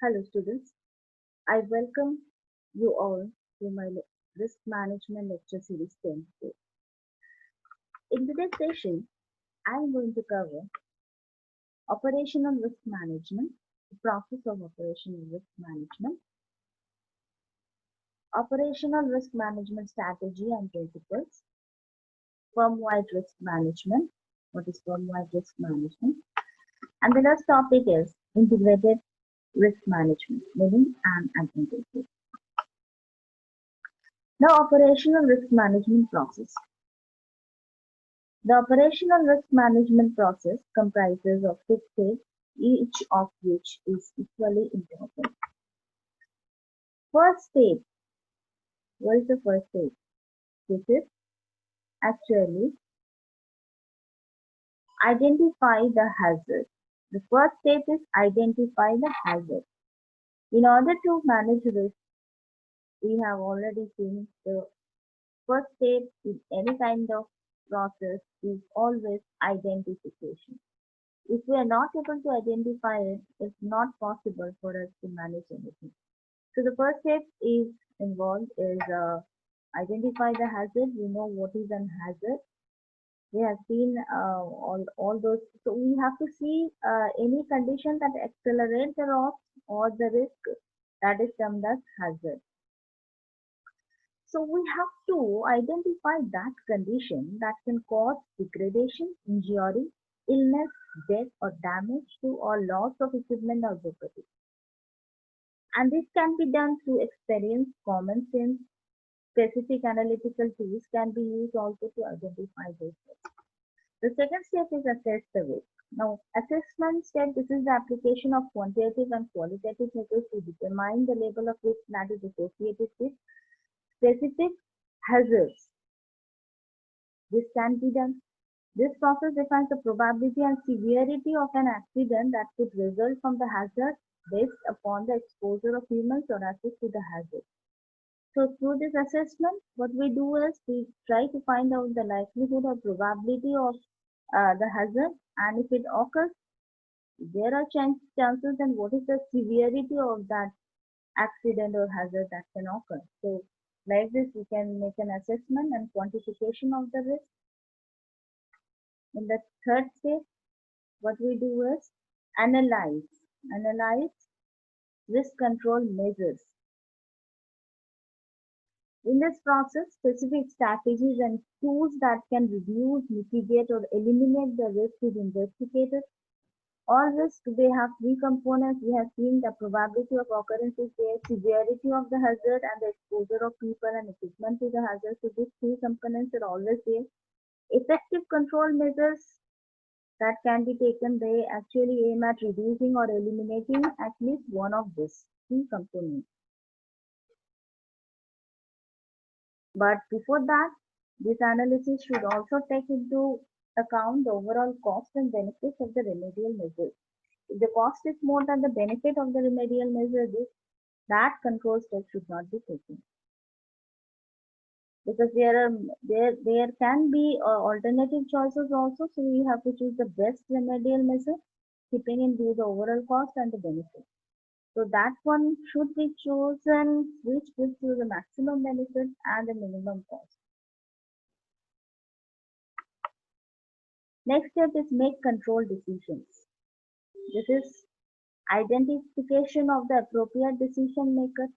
Hello students, I welcome you all to my risk management lecture series 10 today. In today's session, I am going to cover operational risk management, the process of operational risk management, operational risk management strategy and principles, firm-wide risk management, what is firm-wide risk management, and the last topic is integrated risk management, meaning and identity. Now, operational risk management process. The operational risk management process comprises of six steps, each of which is equally important. First step. What is the first step? This is actually identify the hazard. The first step is identify the hazard. In order to manage risk, we have already seen the first step in any kind of process is always identification. If we are not able to identify it, it's not possible for us to manage anything. So the first step is involved is identify the hazard. We know what is an hazard. We have seen all those. So we have to see any condition that accelerates the loss or the risk that is termed as hazard. So we have to identify that condition that can cause degradation, injury, illness, death or damage to or loss of equipment or property. And this can be done through experience, common sense, specific analytical tools can be used also to identify those risks. The second step is assess the risk. Now, assessment step, this is the application of quantitative and qualitative methods to determine the level of risk that is associated with specific hazards. This can be done. This process defines the probability and severity of an accident that could result from the hazard based upon the exposure of humans or assets to the hazard. So through this assessment, what we do is we try to find out the likelihood or probability of the hazard, and if it occurs, there are chances, and what is the severity of that accident or hazard that can occur. So like this, we can make an assessment and quantification of the risk. In the third step, what we do is analyze risk control measures. In this process, specific strategies and tools that can reduce, mitigate, or eliminate the risk is investigated. All risk, they have three components. We have seen the probability of occurrence is there, severity of the hazard, and the exposure of people and equipment to the hazard. So these three components are always there. Effective control measures that can be taken, they actually aim at reducing or eliminating at least one of these three components. But before that, this analysis should also take into account the overall cost and benefits of the remedial measures. If the cost is more than the benefit of the remedial measures, that control step should not be taken. Because there can be alternative choices also, so we have to choose the best remedial measure, keeping in view the overall cost and the benefit. So that one should be chosen which gives you the maximum benefit and the minimum cost. Next step is make control decisions. This is identification of the appropriate decision maker.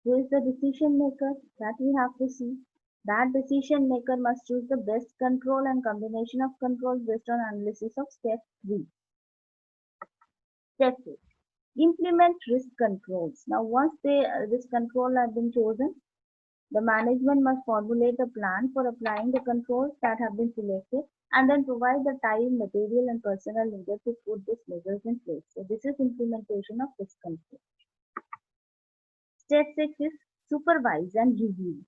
Who is the decision maker? That we have to see. That decision maker must choose the best control and combination of controls based on analysis of step 3. Step 4. Implement risk controls. Now once risk control have been chosen, the management must formulate a plan for applying the controls that have been selected and then provide the time, material and personnel needed to put these measures in place. So this is implementation of risk control. Step 6 is supervise and review.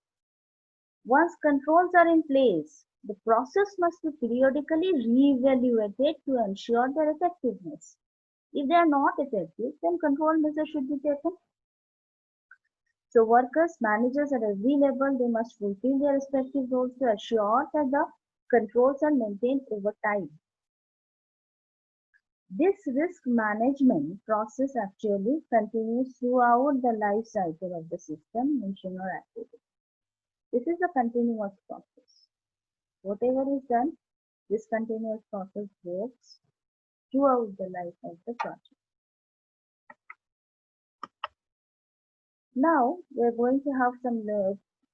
Once controls are in place, the process must be periodically re-evaluated to ensure their effectiveness. If they are not effective, then control measures should be taken. So workers, managers at every level, they must fulfill their respective roles to assure that the controls are maintained over time. This risk management process actually continues throughout the life cycle of the system, mission, or activity. This is a continuous process. Whatever is done, this continuous process works throughout the life of the project. Now, we're going to have some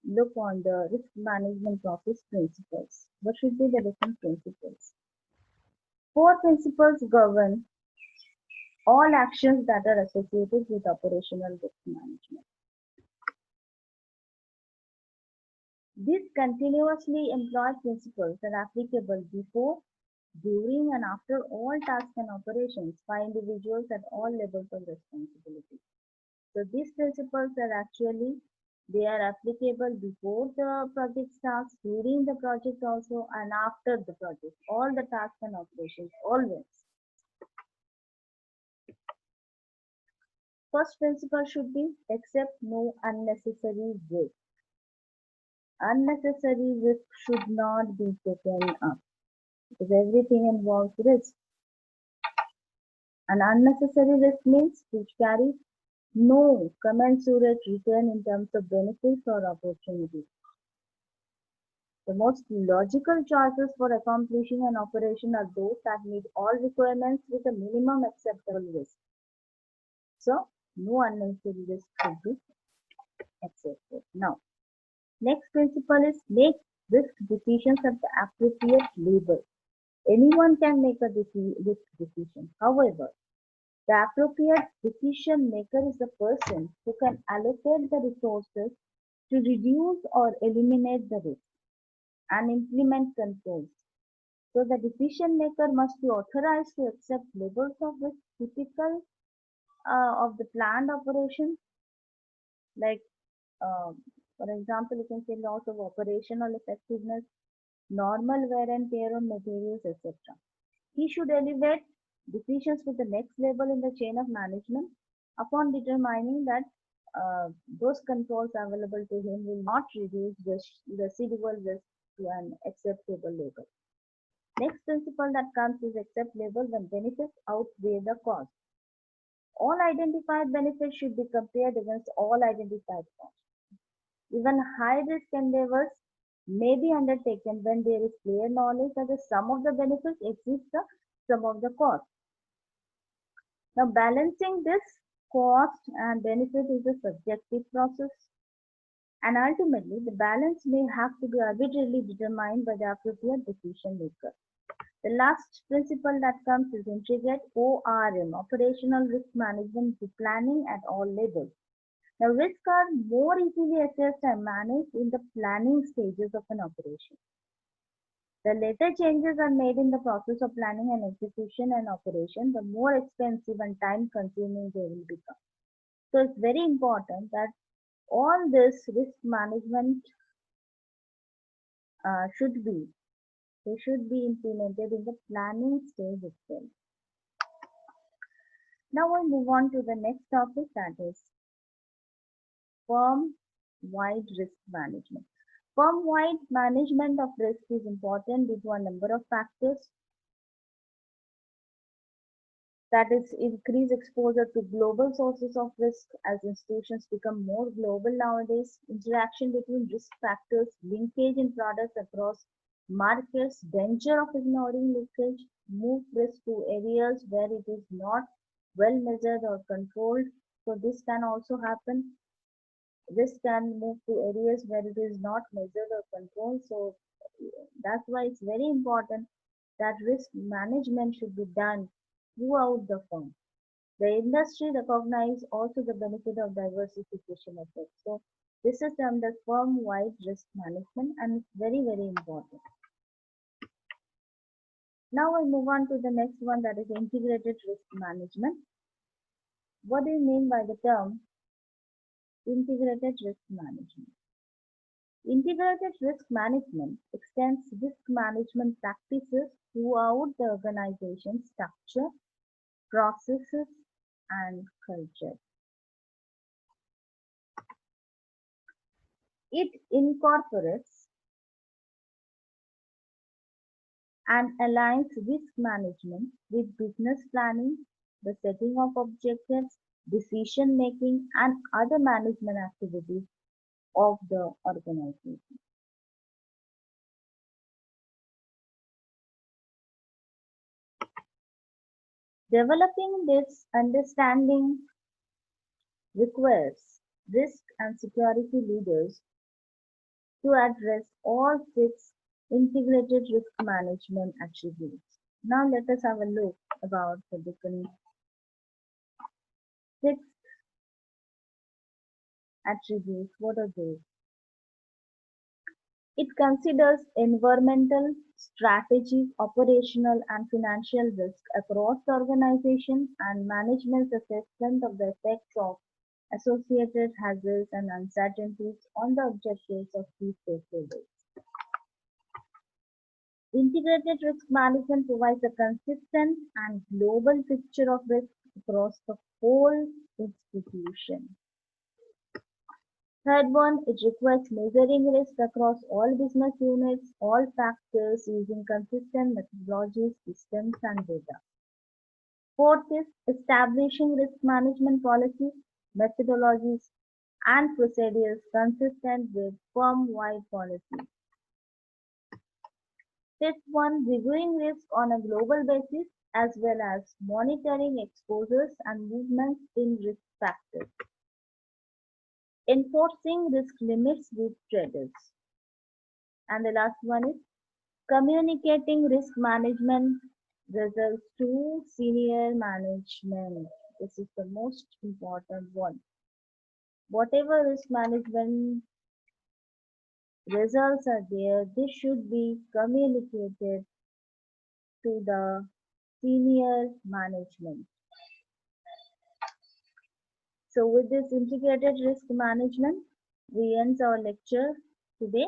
look on the risk management process principles. What should be the different principles? Four principles govern all actions that are associated with operational risk management. These continuously employed principles are applicable before, during, and after all tasks and operations by individuals at all levels of responsibility. So these principles are actually they are applicable before the project starts, during the project also, and after the project. All the tasks and operations always. First principle should be accept no unnecessary risk. Unnecessary risk should not be taken up because everything involves risk. An unnecessary risk means which carries no commensurate return in terms of benefits or opportunities. The most logical choices for accomplishing an operation are those that meet all requirements with a minimum acceptable risk. So, no unnecessary risk should be accepted. Now, next principle is make risk decisions at the appropriate level. Anyone can make a risk decision. However, the appropriate decision maker is the person who can allocate the resources to reduce or eliminate the risk and implement controls. So the decision maker must be authorized to accept levels of risk typical of the planned operation, like for example, you can say loss of operational effectiveness, normal wear and tear on materials, etc. He should elevate decisions to the next level in the chain of management upon determining that those controls available to him will not reduce the residual risk to an acceptable level. Next principle that comes is accept level when benefits outweigh the cost. All identified benefits should be compared against all identified costs. Even high-risk endeavors may be undertaken when there is clear knowledge that the sum of the benefits exceeds the sum of the cost. Now, balancing this cost and benefit is a subjective process, and ultimately the balance may have to be arbitrarily determined by the appropriate decision maker. The last principle that comes is integrate ORM, operational risk management, to planning at all levels. Now, risks are more easily assessed and managed in the planning stages of an operation. The later changes are made in the process of planning and execution and operation, the more expensive and time consuming they will become. So it's very important that all this risk management should be they should be implemented in the planning stage itself. Now we move on to the next topic, that is firm-wide risk management. Firm-wide management of risk is important due to a number of factors, that is increased exposure to global sources of risk as institutions become more global nowadays, interaction between risk factors, linkage in products across markets, danger of ignoring leakage, move risk to areas where it is not well measured or controlled. So this can also happen. This can move to areas where it is not measured or controlled. So that's why it's very important that risk management should be done throughout the firm. The industry recognizes also the benefit of diversification effect. So this is termed as firm-wide risk management, and it's very, very important. Now I move on to the next one, that is integrated risk management. What do you mean by the term integrated risk management? Integrated risk management extends risk management practices throughout the organization structure, processes, and culture. It incorporates and aligns risk management with business planning, the setting of objectives, decision making, and other management activities of the organization. Developing this understanding requires risk and security leaders to address all six integrated risk management attributes. Now let us have a look about the different six attributes. What are they? It considers environmental, strategic, operational, and financial risk across the organization and management's assessment of the effects of associated hazards and uncertainties on the objectives of key stakeholders. Integrated risk management provides a consistent and global picture of risk across the whole institution. Third one, it requires measuring risk across all business units, all factors using consistent methodologies, systems, and data. Fourth is establishing risk management policies, methodologies, and procedures consistent with firm-wide policies. Fifth one, reviewing risk on a global basis as well as monitoring exposures and movements in risk factors. Enforcing risk limits with traders. And the last one is communicating risk management results to senior management. This is the most important one. Whatever risk management results are there, this should be communicated to the senior management. So with this integrated risk management, we end our lecture today.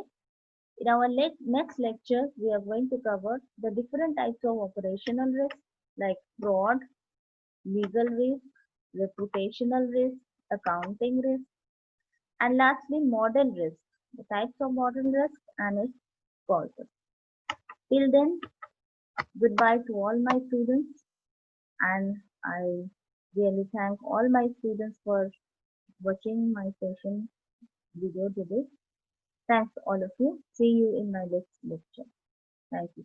In our next lecture, we are going to cover the different types of operational risk like fraud, legal risk, reputational risk, accounting risk, and lastly, model risk, the types of model risk and its causes. Till then, goodbye to all my students, and I really thank all my students for watching my session video today. Thanks all of you. See you in my next lecture. Thank you.